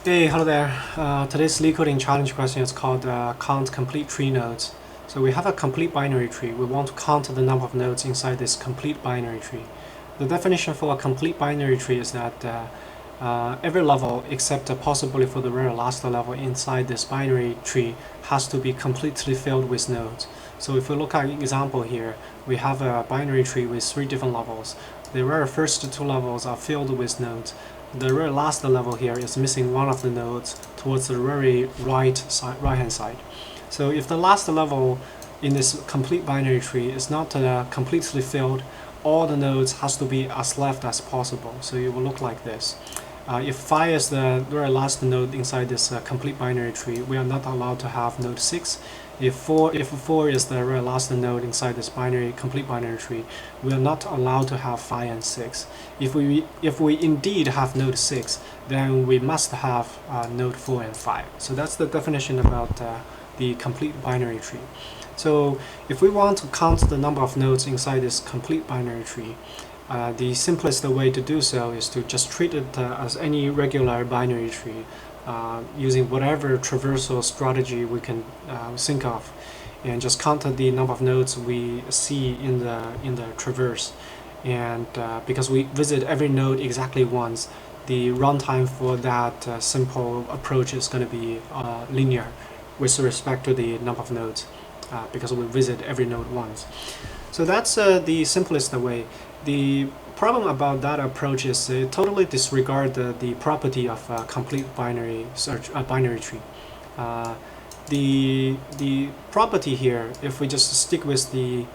Hey, hello there. Today's Leetcoding challenge question is called count complete tree nodes. So we have a complete binary tree. We want to count the number of nodes inside this complete binary tree. The definition for a complete binary tree is that every level except possibly for the very last level inside this binary tree has to be completely filled with nodes. So if we look at an example here, we have a binary tree with 3 different levels. The very first 2 levels are filled with nodes. The very last level here is missing one of the nodes towards the very right hand side. So if the last level in this complete binary tree is not completely filled, all the nodes has to be as left as possible. So it will look like this. If 5 is the very last node inside this complete binary tree, we are not allowed to have node 6. If 4 is the very last node inside this complete binary tree, we are not allowed to have 5 and 6. If we indeed have node 6, then we must have node 4 and 5. So that's the definition about the complete binary tree. So if we want to count the number of nodes inside this complete binary tree, the simplest way to do so is to just treat it as any regular binary tree, using whatever traversal strategy we can think of, and just count the number of nodes we see in the traverse. And because we visit every node exactly once, the runtime for that simple approach is going to be linear with respect to the number of nodes, because we visit every node once. So that's the simplest way. The problem about that approach is it totally disregards the property of a complete binary tree. The property here, if we just stick with the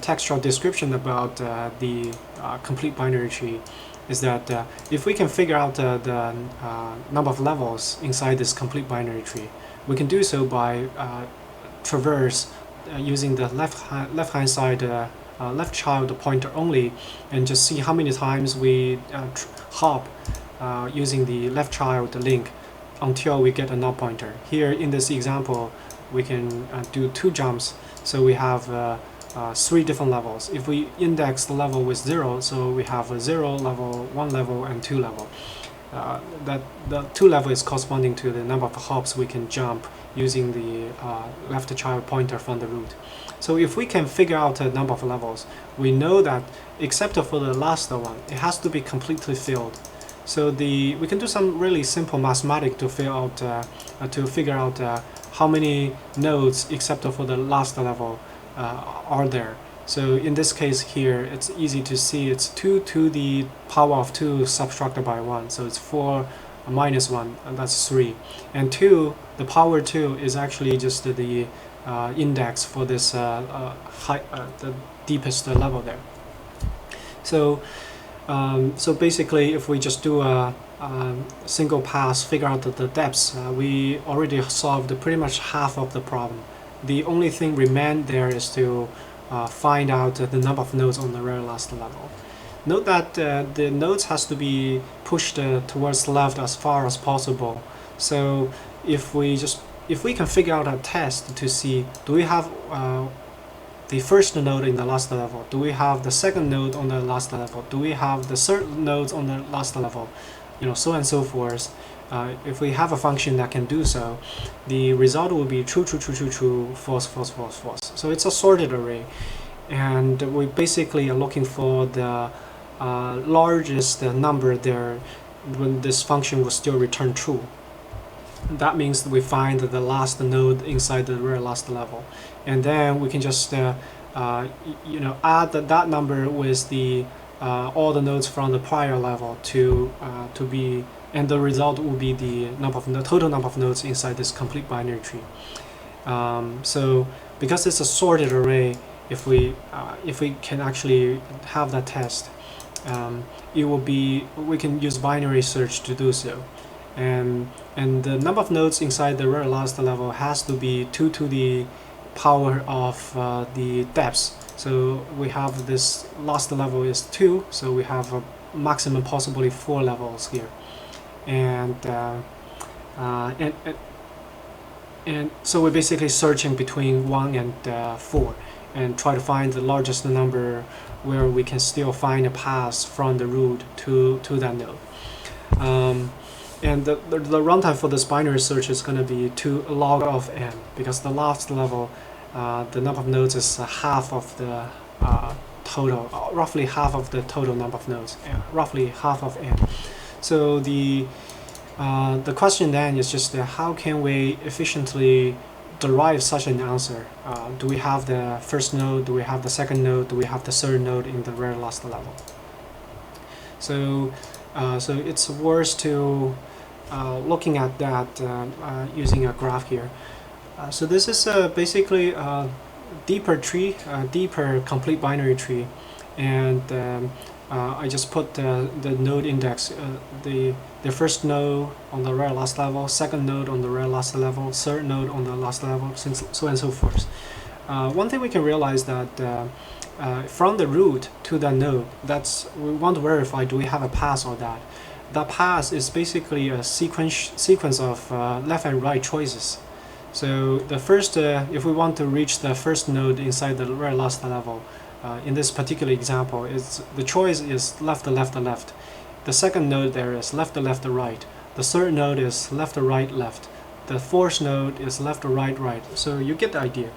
textual description about the complete binary tree, is that if we can figure out the number of levels inside this complete binary tree, we can do so by traverse using the left hand side left child pointer only, and just see how many times we hop using the left child link until we get a null pointer. Here in this example, we can do 2 jumps, so we have 3 different levels. If we index the level with 0, so we have a 0 level, 1 level, and 2 level. That the 2 level is corresponding to the number of hops we can jump using the left child pointer from the root. So if we can figure out a number of levels, we know that except for the last one, it has to be completely filled. So we can do some really simple mathematics to figure out how many nodes except for the last level are there. So in this case here, it's easy to see it's 2 to the power of 2 subtracted by 1. So it's 4 minus 1, and that's 3. And 2, the power 2 is actually just the index for this the deepest level there. So basically, if we just do a single pass, figure out the depths, we already solved pretty much half of the problem. The only thing remained there is to find out the number of nodes on the very last level. Note that the nodes has to be pushed towards the left as far as possible. So if we can figure out a test to see, do we have the first node in the last level? Do we have the second node on the last level? Do we have the third nodes on the last level? So on and so forth. If we have a function that can do so, the result will be true, true, true, true, true, false, false, false, false. So it's a sorted array, and we basically are looking for the largest number there when this function will still return true. That means we find the last node inside the very last level, and then we can just add that number with the all the nodes from the prior level to be, and the result will be the total number of nodes inside this complete binary tree. So because it's a sorted array, if we can actually have that test, it will be, we can use binary search to do so. And the number of nodes inside the very last level has to be 2 to the power of the depths. So we have this last level is 2, so we have a maximum possibly 4 levels here. And so we're basically searching between 1 and 4 and try to find the largest number where we can still find a path from the root to that node. And the runtime for this binary search is going to be 2 log of n, because the last level, the number of nodes is half of the total, roughly half of the total number of nodes, roughly half of n. So the question then is just how can we efficiently derive such an answer? Do we have the first node? Do we have the second node? Do we have the third node in the very last level? So it's worth to looking at that using a graph here. So this is basically a deeper tree, deeper complete binary tree, and I just put the node index, the first node on the very last level, second node on the very last level, third node on the last level, so and so forth. One thing we can realize that from the root to the node, we want to verify, do we have a path or that. The path is basically a sequence of left and right choices. So the first, if we want to reach the first node inside the very last level, in this particular example, the choice is left, left, left. The second node there is left, left, right. The third node is left, right, left. The fourth node is left, right, right. So you get the idea.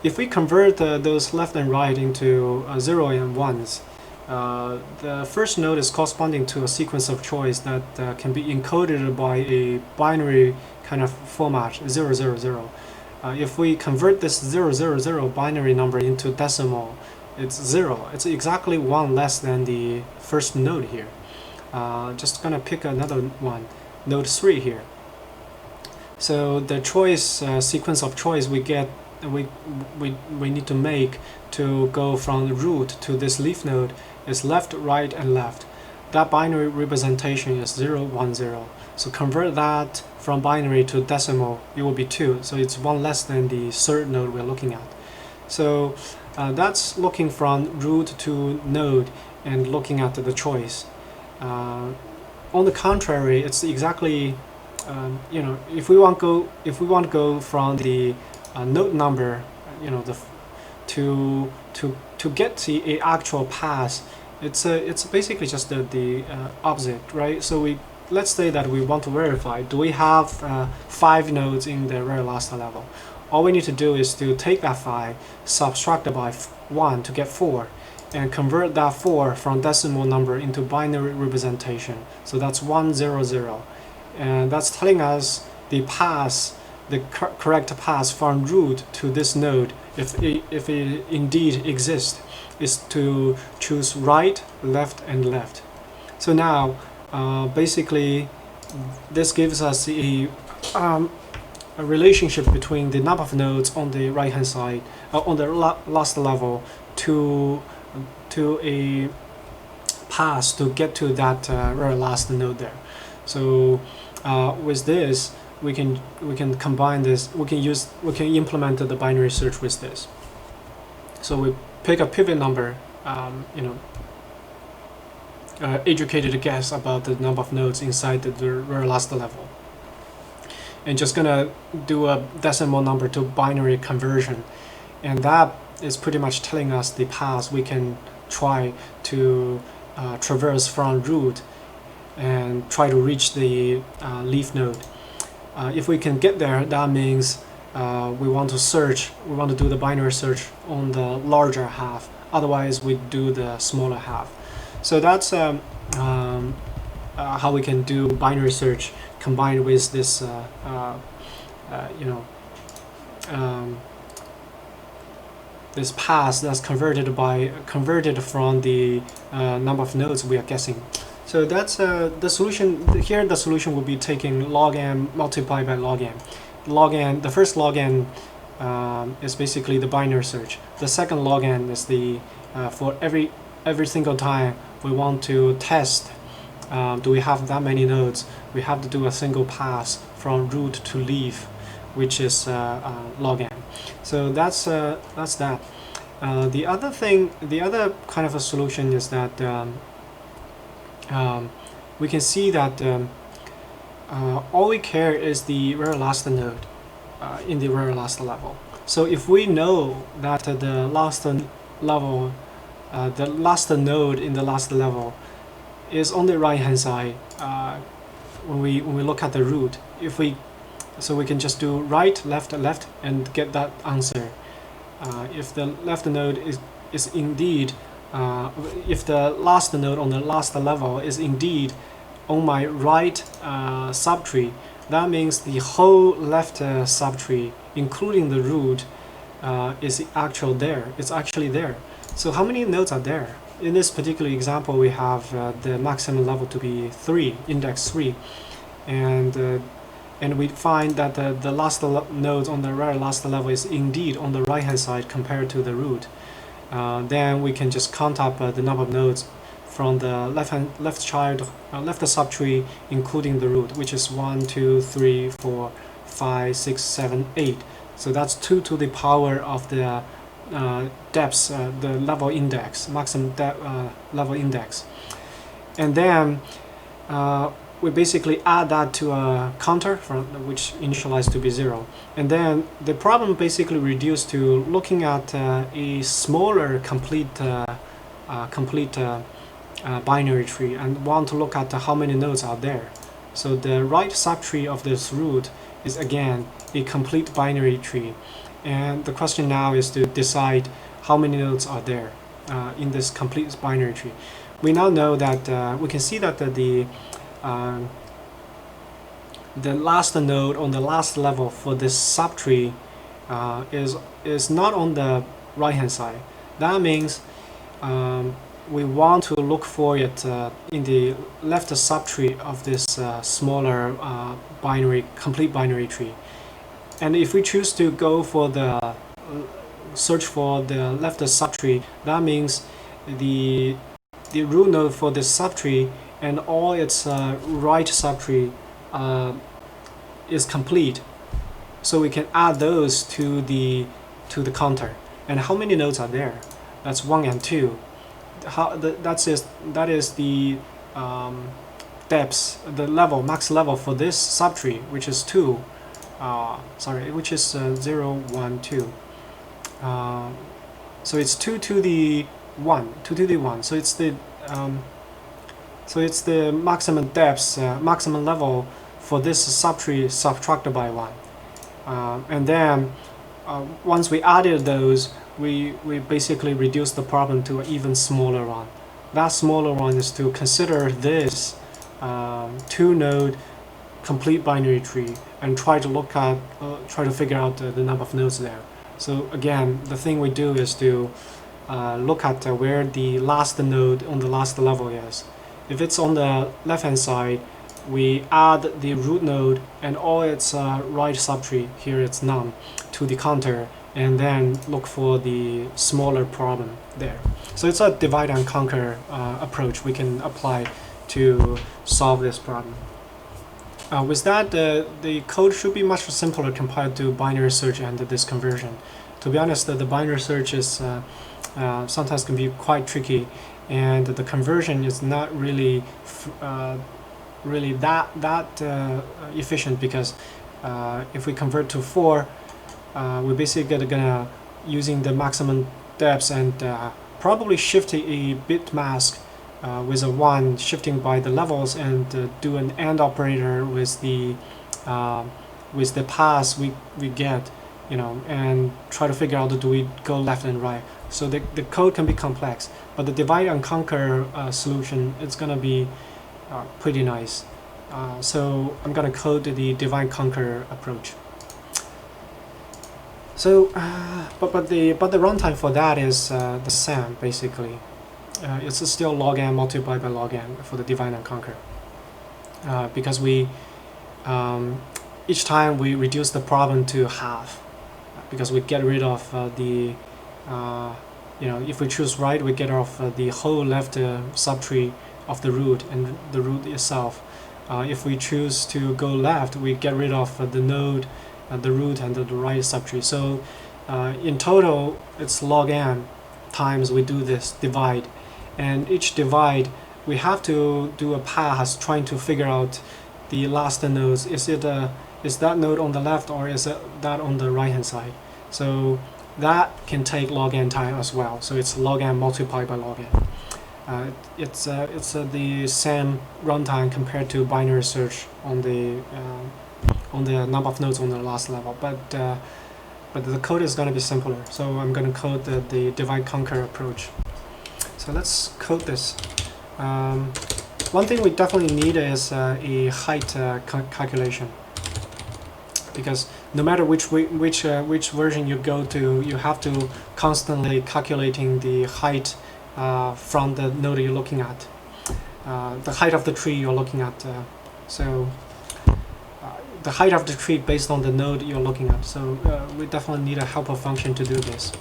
If we convert those left and right into 0 and 1s, the first node is corresponding to a sequence of choice that can be encoded by a binary kind of format, 0, 0, 0. If we convert this 0, 0, 0 binary number into decimal, it's 0. It's exactly 1 less than the first node here. Just gonna pick another one, node 3 here. So the choice sequence of choice we get, we need to make to go from the root to this leaf node is left, right, and left. That binary representation is 0, 1, 0. So convert that from binary to decimal, it will be 2. So it's 1 less than the third node we're looking at. So that's looking from root to node and looking at the choice. On the contrary, it's exactly you know, if we want to go from the node number, you know, to get the actual path, it's basically just the opposite, right? So let's say that we want to verify, do we have 5 nodes in the very last level? All we need to do is to take that 5, subtract it by 1 to get 4, and convert that 4 from decimal number into binary representation. So that's 1, 0, 0. And that's telling us the path, the correct path from root to this node, if it indeed exists, is to choose right, left, and left. So now, basically, this gives us a relationship between the number of nodes on the right-hand side, on the last level, to a path to get to that very last node there. So with this, we can combine this. We can implement the binary search with this. So we pick a pivot number, you know, educated guess about the number of nodes inside the very last level, and just gonna do a decimal number to binary conversion, and that is pretty much telling us the path we can try to traverse from root and try to reach the leaf node. If we can get there, that means we want to do the binary search on the larger half. Otherwise, we do the smaller half. So that's how we can do binary search combined with this, you know, this path that's converted from the number of nodes we are guessing. So that's the solution. Here, the solution will be taking log n multiplied by log n. Log n, the first log n is basically the binary search. The second log n is the for every single time we want to test, do we have that many nodes? We have to do a single pass from root to leaf, which is log n. So that's that. The other kind of a solution is that we can see that all we care is the very last node in the very last level. So if we know that the last level, the last node in the last level is on the right hand side, when we look at the root, so we can just do right, left, left, and get that answer. If the left node is indeed, if the last node on the last level is indeed on my right subtree, that means the whole left subtree, including the root, is actually there. So how many nodes are there? In this particular example, we have the maximum level to be 3, index 3, and we find that the last node on the very last level is indeed on the right hand side compared to the root. Then we can just count up the number of nodes from the left subtree, including the root, which is 1, 2, 3, 4, 5, 6, 7, 8. So that's 2 to the power of the depths, the level index, maximum level index. And then we basically add that to a counter which initialized to be 0. And then the problem basically reduced to looking at a smaller complete binary tree and want to look at how many nodes are there. So the right subtree of this root is again a complete binary tree. And the question now is to decide how many nodes are there in this complete binary tree. We now know that we can see that the last node on the last level for this subtree is not on the right hand side. That means we want to look for it in the left subtree of this smaller complete binary tree. And if we choose to go for the search for the left subtree, that means the root node for this subtree and all its right subtree is complete. So we can add those to the counter. And how many nodes are there? That's 1 and 2. That is the depths, the level, max level for this subtree, which is 2. Which is 0, 1, 2. So it's 2 to the 1, 2 to the 1. So it's the maximum depths, maximum level for this subtree subtracted by 1. And then once we added those, we basically reduced the problem to an even smaller one. That smaller one is to consider this 2-node complete binary tree and try to figure out the number of nodes there. So again, the thing we do is to look at where the last node on the last level is. If it's on the left hand side, we add the root node and all its right subtree, here it's none, to the counter, and then look for the smaller problem there. So it's a divide and conquer approach we can apply to solve this problem. With that, the code should be much simpler compared to binary search and this conversion. To be honest, the binary search is sometimes can be quite tricky, and the conversion is not really that efficient, because if we convert to 4, we're basically gonna using the maximum depths and probably shift a bit mask with a 1 shifting by the levels, and do an AND operator with the paths we get, and try to figure out, do we go left and right. So the code can be complex, but the divide and conquer solution, it's gonna be pretty nice. So I'm gonna code the divide and conquer approach. So but the runtime for that is the same basically. It's still log n multiplied by log n for the divide and conquer, because we each time we reduce the problem to half, because we get rid of if we choose right, we get off the whole left subtree of the root and the root itself. If we choose to go left, we get rid of the node, the root, and the right subtree. So in total, it's log n times we do this divide. And each divide, we have to do a pass trying to figure out the last nodes. Is that node on the left, or is it that on the right hand side? So that can take log n time as well. So it's log n multiplied by log n. It's the same runtime compared to binary search on the number of nodes on the last level, but the code is going to be simpler. So I'm going to code the divide conquer approach. So let's code this. One thing we definitely need is a height calculation, because no matter which version you go to, you have to constantly calculating the height from the node you're looking at, the height of the tree you're looking at. The height of the tree based on the node you're looking at. So we definitely need a helper function to do this.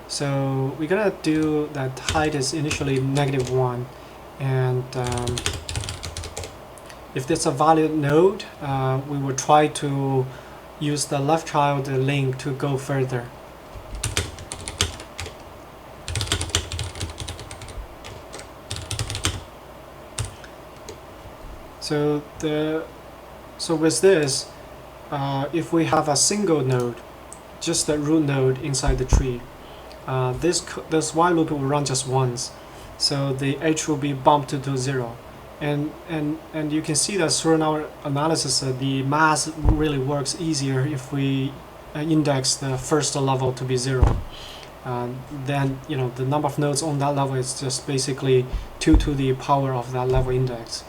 So we're gonna do that height is initially -1, and if it's a valid node, we will try to use the left child link to go further. So with this, if we have a single node, just the root node inside the tree, this while loop will run just once, so the h will be bumped to 0, and you can see that through our analysis, the math really works easier if we index the first level to be 0. Then the number of nodes on that level is just basically 2 to the power of that level index.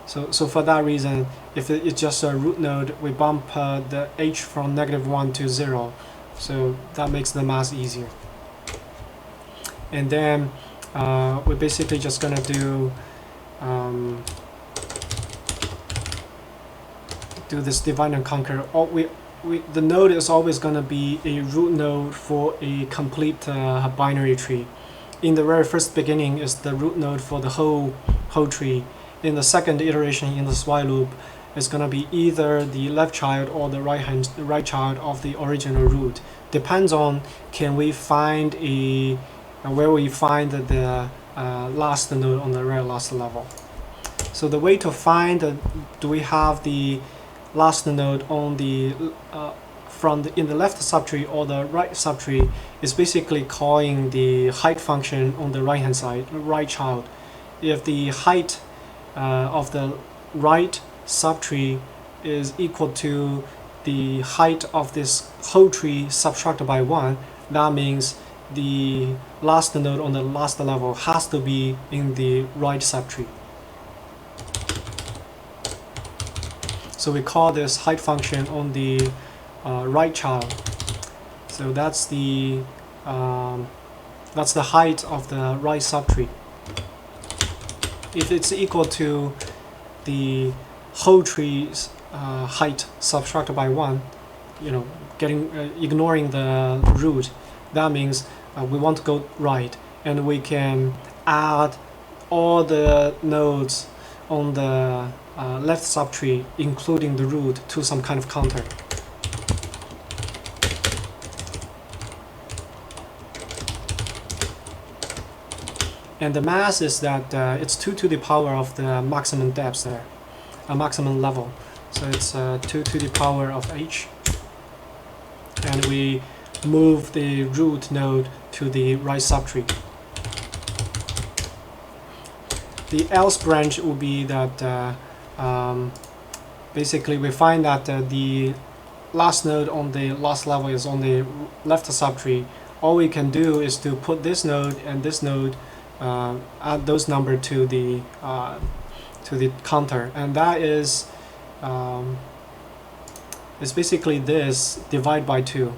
So for that reason, if it's just a root node, we bump the h from -1 to 0, so that makes the math easier. And then we're basically just gonna do this divide and conquer. The node is always gonna be a root node for a complete binary tree. In the very first beginning is the root node for the whole tree. In the second iteration in this while loop, it's going to be either the left child or the right child of the original root. Depends on can we find where we find the last node on the very last level. So the way to find do we have the last node on the in the left subtree or the right subtree is basically calling the height function on the right hand side, right child. If the height of the right subtree is equal to the height of this whole tree subtracted by 1, that means the last node on the last level has to be in the right subtree. So we call this height function on the right child. So that's the height of the right subtree. If it's equal to the whole tree's height subtracted by 1, ignoring the root, that means we want to go right, and we can add all the nodes on the left subtree, including the root, to some kind of counter. And the math is that it's 2 to the power of the maximum depth there, a maximum level. So it's 2 to the power of h. And we move the root node to the right subtree. The else branch will be that basically we find that the last node on the last level is on the left subtree. All we can do is to put this node and this node, add those numbers to the counter, and that is basically this divide by 2.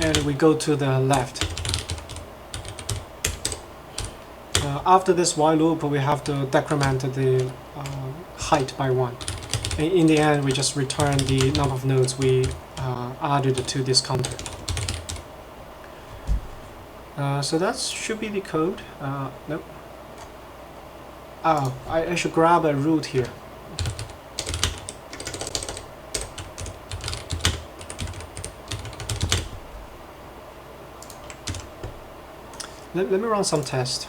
And we go to the left. After this while loop, we have to decrement the height by 1. And in the end, we just return the number of nodes we added to this counter. So that should be the code. Nope. Oh, I should grab a root here. Let me run some tests.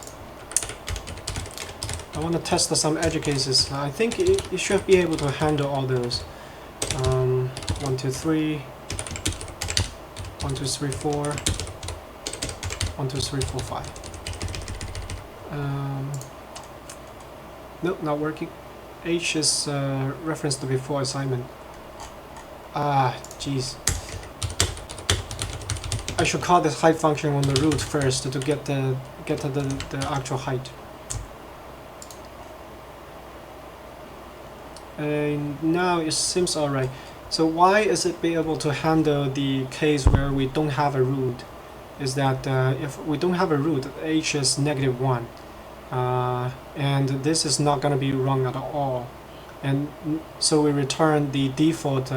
I want to test some edge cases. I think it should be able to handle all those. 1, 2, 3, 1, 2, 3, 4, 1, 2, 3, 4, 5. Nope, not working. H is referenced before assignment. Ah, jeez. I should call this height function on the root first to get the actual height. And now it seems alright. So why is it be able to handle the case where we don't have a root? Is that if we don't have a root, h is -1, and this is not going to be wrong at all. And so we return the default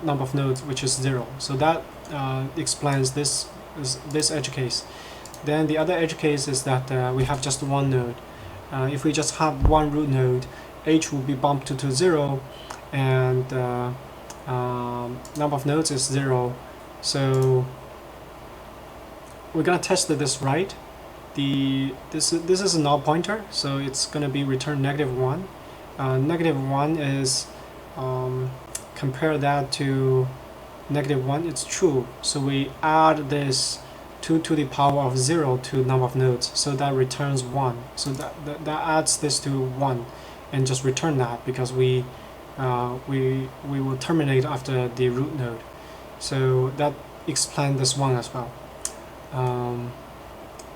number of nodes, which is 0. So that explains this edge case. Then the other edge case is that we have just one node. If we just have one root node, h will be bumped to 0, and number of nodes is 0. So we're gonna test this right. This is a null pointer, so it's gonna be return -1. -1 is compare that to -1. It's true. So we add this 2 to the power of 0 to number of nodes, so that returns 1. So that adds this to 1, and just return that because we will terminate after the root node. So that explains this one as well.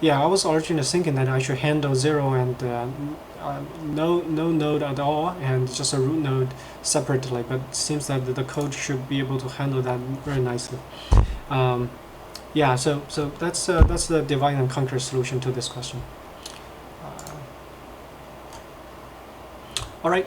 Yeah, I was originally thinking that I should handle 0 and no node at all, and just a root node separately, but it seems that the code should be able to handle that very nicely. Yeah, so that's the divide and conquer solution to this question. All right.